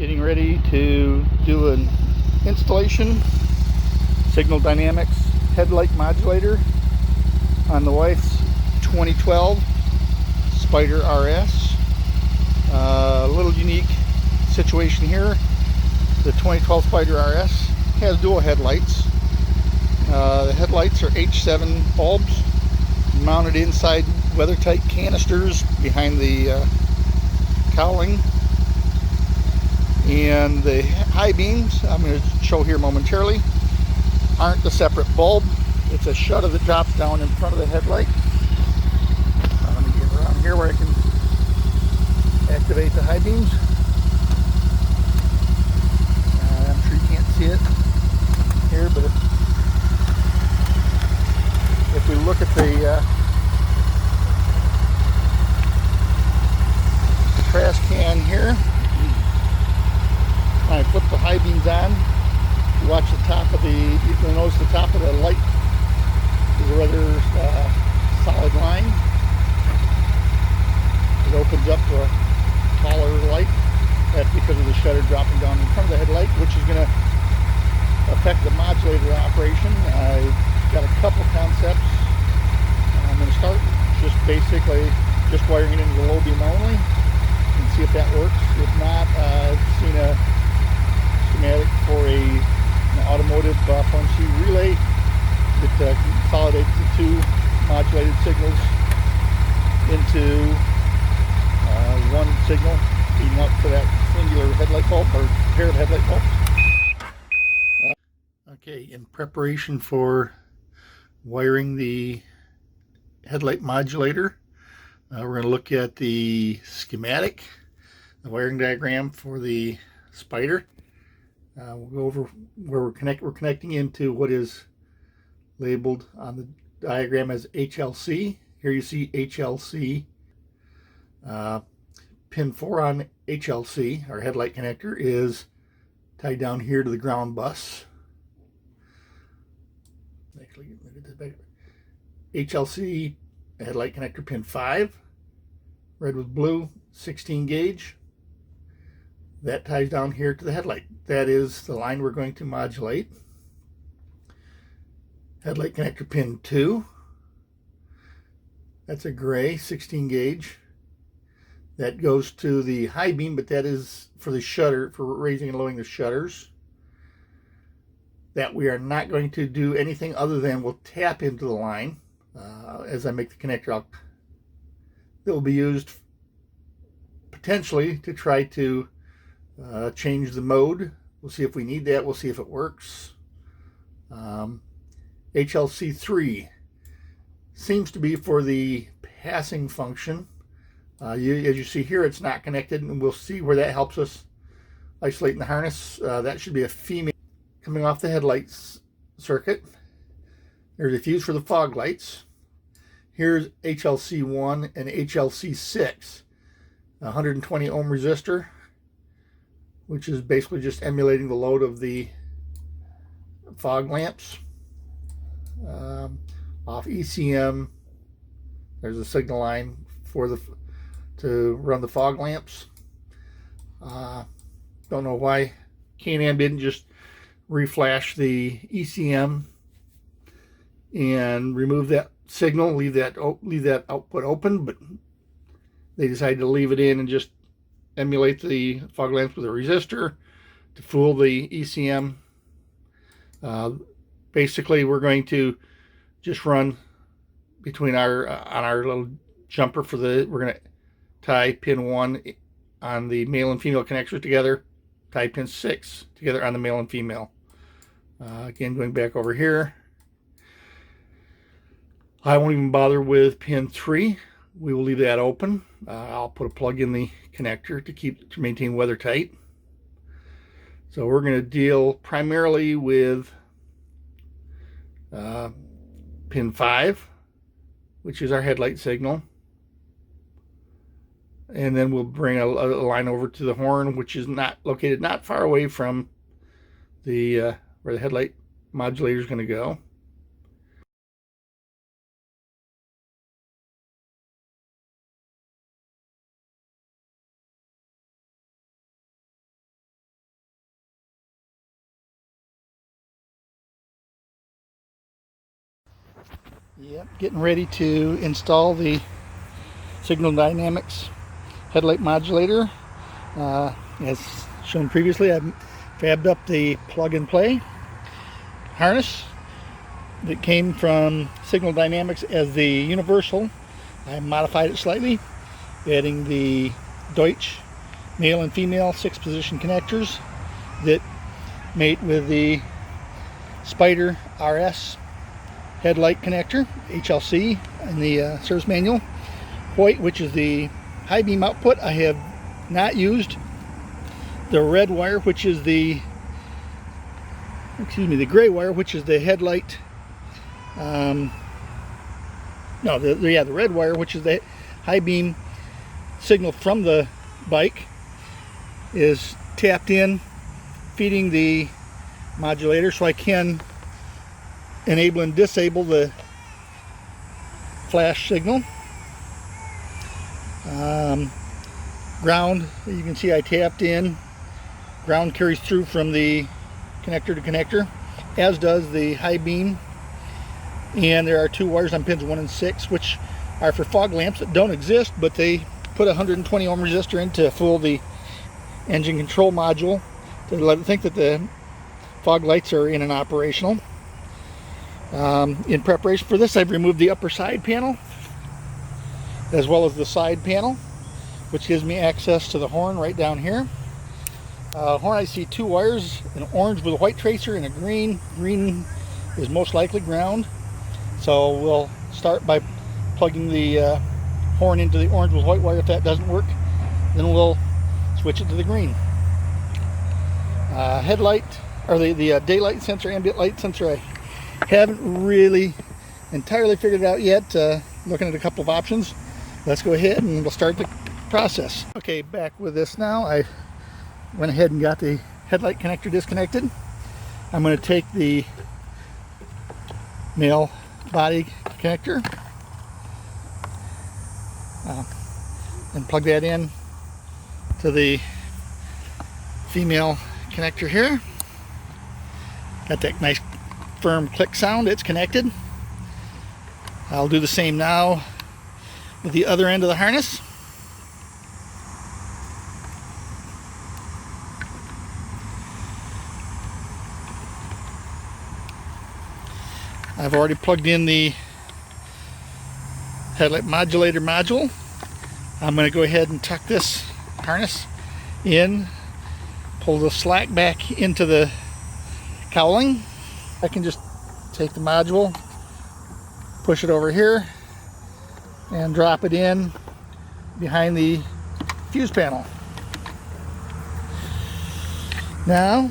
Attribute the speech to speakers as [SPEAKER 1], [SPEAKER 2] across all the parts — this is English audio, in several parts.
[SPEAKER 1] Getting ready to do an installation Signal Dynamics Headlight Modulator on the wife's 2012 Spyder RS. A little unique situation here. The 2012 Spyder RS has dual headlights. The headlights are H7 bulbs mounted inside weather-tight canisters behind the cowling. And the high beams, I'm going to show here momentarily, aren't the separate bulb. It's a shutter that drops down in front of the headlight. Let me get around here where I can activate the high beams. I'm sure you can't see it here, but if we look at the trash can here, when I flip the high beams on, you watch the top of you'll notice the top of the light is a rather solid line. It opens up to a taller light. That's because of the shutter dropping down in front of the headlight, which is going to affect the modulator operation. I've got a couple concepts. I'm going to start just basically just wiring it into the low beam only and see if that works. If not, I've seen a schematic for an automotive function relay that consolidates the two modulated signals into one signal feeding up to that singular headlight bulb or pair of headlight bulbs. Okay, in preparation for wiring the headlight modulator, we're going to look at the schematic, the wiring diagram for the Spyder. We'll go over where we're connecting into what is labeled on the diagram as HLC. Here you see HLC. Pin 4 on HLC, our headlight connector, is tied down here to the ground bus. Actually, look at this back. HLC headlight connector pin 5, red with blue, 16 gauge. That ties down here to the headlight. That is the line we're going to modulate. Headlight connector pin 2. That's a gray 16 gauge. That goes to the high beam, but that is for the shutter, for raising and lowering the shutters. That we are not going to do anything other than we'll tap into the line as I make the connector up. That will be used potentially to try to change the mode. We'll see if we need that. We'll see if it works. HLC3 seems to be for the passing function. As you see here, it's not connected, and we'll see where that helps us isolating the harness. That should be a female coming off the headlights circuit. There's a fuse for the fog lights. Here's HLC1 and HLC6, 120 ohm resistor, which is basically just emulating the load of the fog lamps. Off ECM, there's a signal line for to run the fog lamps. Don't know why Can-Am didn't just reflash the ECM and remove that signal, leave that output open, but they decided to leave it in and just emulate the fog lamps with a resistor to fool the ECM. Basically, we're going to just run between on our little jumper for we're going to tie pin 1 on the male and female connectors together, tie pin 6 together on the male and female. Again, going back over here, I won't even bother with pin 3. We will leave that open. I'll put a plug in the connector to maintain weather tight. So we're going to deal primarily with pin 5, which is our headlight signal, and then we'll bring a line over to the horn, which is located not far away from the where the headlight modulator is going to go. Yep, getting ready to install the Signal Dynamics Headlight Modulator. As shown previously, I've fabbed up the plug-and-play harness that came from Signal Dynamics as the universal. I modified it slightly, adding the Deutsch male and female 6-position connectors that mate with the Spyder RS Headlight connector, HLC, in the service manual. White, which is the high beam output. I have not used the red wire, which is the gray wire, which is the headlight. The red wire, which is the high beam signal from the bike, is tapped in, feeding the modulator, so I can enable and disable the flash signal. Ground, you can see I tapped in. Ground carries through from the connector to connector, as does the high beam. And there are 2 wires on pins 1 and 6, which are for fog lamps that don't exist, but they put a 120 ohm resistor in to fool the engine control module to let it think that the fog lights are in and operational. In preparation for this, I've removed the upper side panel as well as the side panel, which gives me access to the horn right down here. Horn, I see 2 wires, an orange with a white tracer and a green. Green is most likely ground. So we'll start by plugging the horn into the orange with white wire. If that doesn't work, then we'll switch it to the green. Headlight, or the daylight sensor, ambient light sensor, I haven't really entirely figured it out yet. Looking at a couple of options. Let's go ahead and we'll start the process. Okay, back with this now. I went ahead and got the headlight connector disconnected. I'm going to take the male body connector and plug that in to the female connector here. Got that nice firm click sound. It's connected. I'll do the same now with the other end of the harness. I've already plugged in the headlight modulator module. I'm going to go ahead and tuck this harness in, pull the slack back into the cowling. I can just take the module, push it over here, and drop it in behind the fuse panel. Now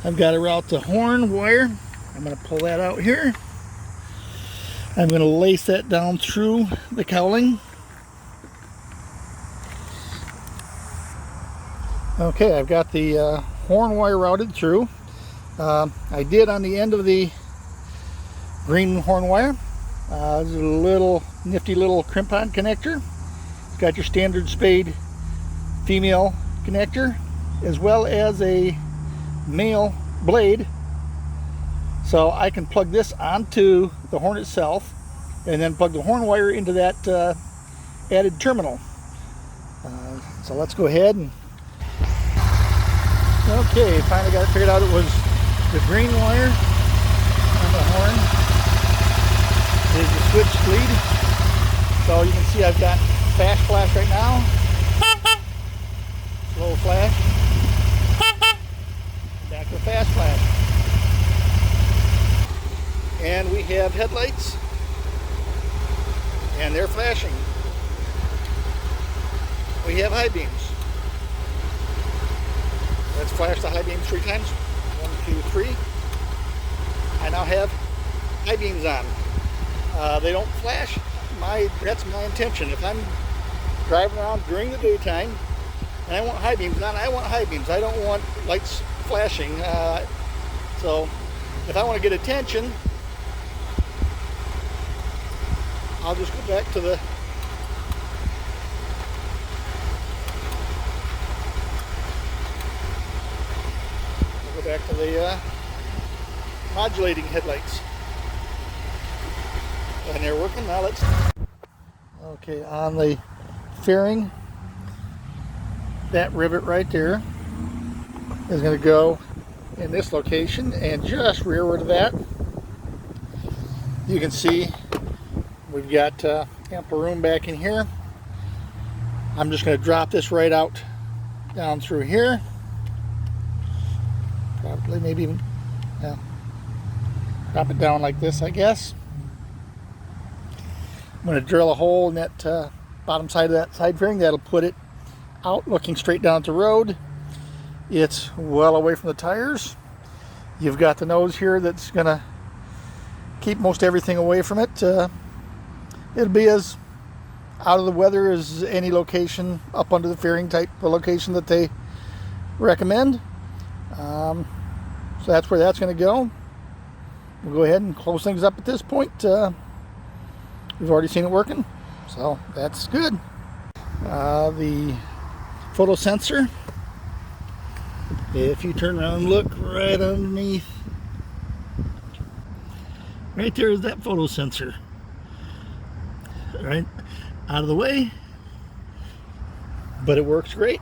[SPEAKER 1] I've got to route the horn wire. I'm going to pull that out here. I'm going to lace that down through the cowling. Okay, I've got the horn wire routed through. I did on the end of the green horn wire. There's a little nifty little crimp-on connector. It's got your standard Spade female connector as well as a male blade. So I can plug this onto the horn itself and then plug the horn wire into that added terminal. So let's go ahead and... Okay, finally got it figured out. It was the green wire on the horn is the switched lead. So you can see I've got fast flash right now, slow flash, back to fast flash. And we have headlights and they're flashing. We have high beams. Let's flash the high beams 3 times. 1, 2, 3. I now have high beams on. They don't flash. That's my intention. If I'm driving around during the daytime and I want high beams on, I want high beams. I don't want lights flashing. So if I want to get attention, I'll just go back to the modulating headlights. And they're working. Now let's... Okay, on the fairing, that rivet right there is going to go in this location, and just rearward of that you can see we've got ample room back in here. I'm just going to drop this right out down through here, probably maybe even drop it down like this, I guess. I'm going to drill a hole in that bottom side of that side fairing. That'll put it out looking straight down at the road. It's well away from the tires. You've got the nose here that's going to keep most everything away from it. It'll be as out of the weather as any location up under the fairing type of location that they recommend. So that's where that's going to go. We'll go ahead and close things up at this point. We've already seen it working, so that's good. The photo sensor, if you turn around and look right underneath, right there is that photo sensor. Right out of the way, but it works great.